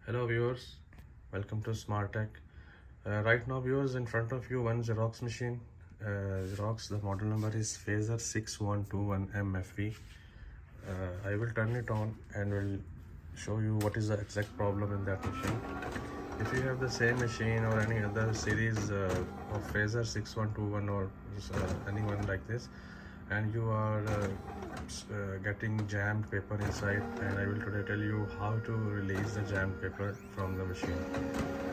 Hello viewers, welcome to Smart Tech. Right now viewers, in front of you one Xerox machine. Xerox, the model number is Phaser 6121 MFP. I will turn it on and will show you what is the exact problem in that machine. If you have the same machine or any other series of Phaser 6121 or anyone like this, and you are getting jammed paper inside, and I will today tell you how to release the jammed paper from the machine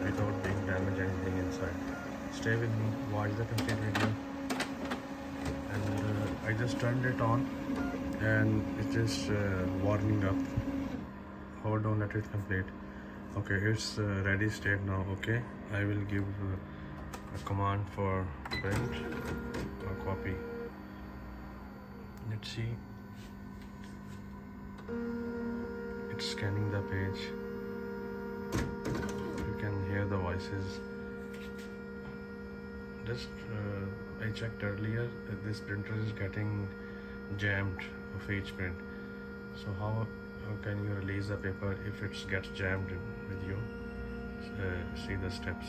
without being damaged anything inside. Stay with me, watch the complete video. And I just turned it on and it is warming up. Hold on, let it complete. Okay, it's ready state now. Okay, I will give a command for print or copy. Let's see, it's scanning the page. You can hear the voices. Just I checked earlier, this printer is getting jammed of each print. So how can you release the paper if it gets jammed with you? See the steps.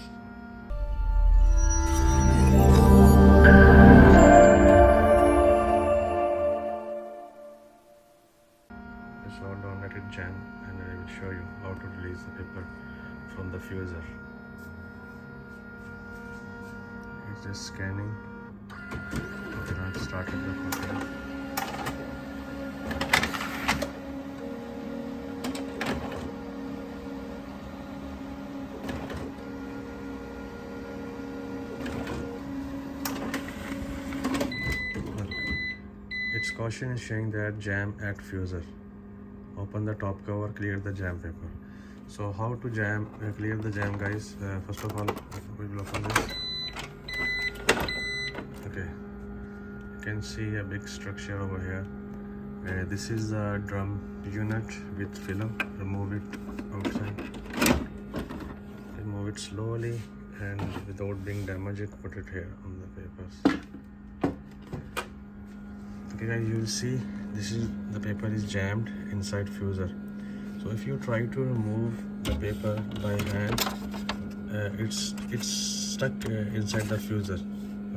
Just hold on, let it jam, and I will show you how to release the paper from the fuser. It's just scanning. Okay, now it started the copy. Its caution is showing that jam at fuser. Open the top cover, clear the jam paper. So how to clear the jam, guys? First of all, we will open this. Okay, you can see a big structure over here. This is the drum unit with film. Remove it outside. Remove it slowly and without being damaged. Put it here on the papers. Okay guys, you will see the paper is jammed inside fuser. So if you try to remove the paper by hand, it's stuck inside the fuser.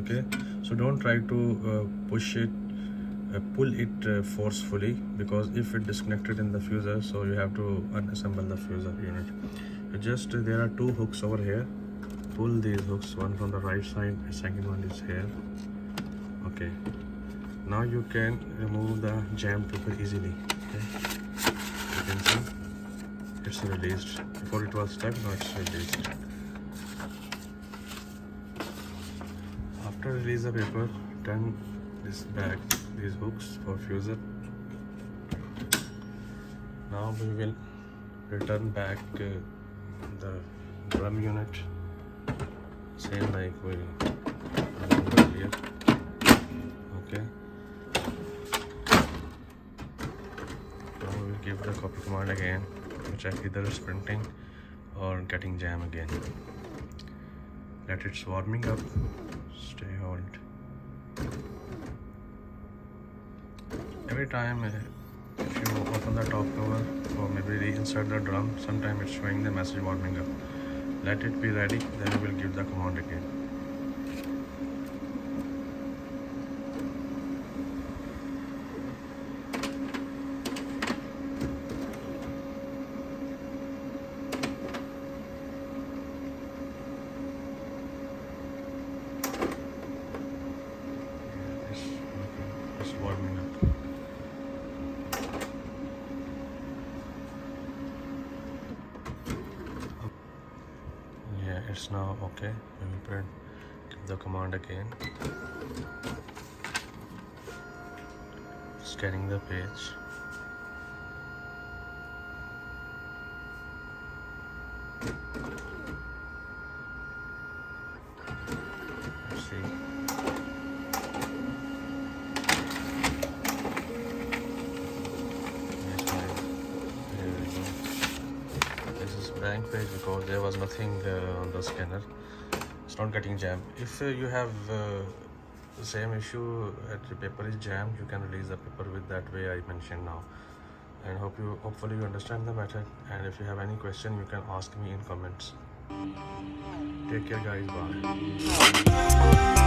Okay, so don't try to pull it forcefully, because if it disconnected in the fuser, so you have to unassemble the fuser unit. There are two hooks over here. Pull these hooks, one from the right side, the second one is here. Okay, now you can remove the jammed paper easily. Okay, you can see it's released. Before it was stuck, now it's released. After release the paper, turn this back, these hooks for fuser. Now we will return back the drum unit, same like we did earlier. Okay, now we will give the copy command again to check either it's printing or getting jam again. Let it's warming up. Stay hold. Every time if you open the top cover or maybe reinsert the drum, sometimes it's showing the message warming up. Let it be ready, then we will give the command again. It's warming up. Yeah, it's now okay. We will print. Give the command again. Scanning the page. Let's see. This is blank page because there was nothing on the scanner. It's not getting jammed. If you have the same issue, the paper is jammed, you can release the paper with that way I mentioned now. and hopefully you understand the method, and if you have any question you can ask me in comments. Take care guys, bye.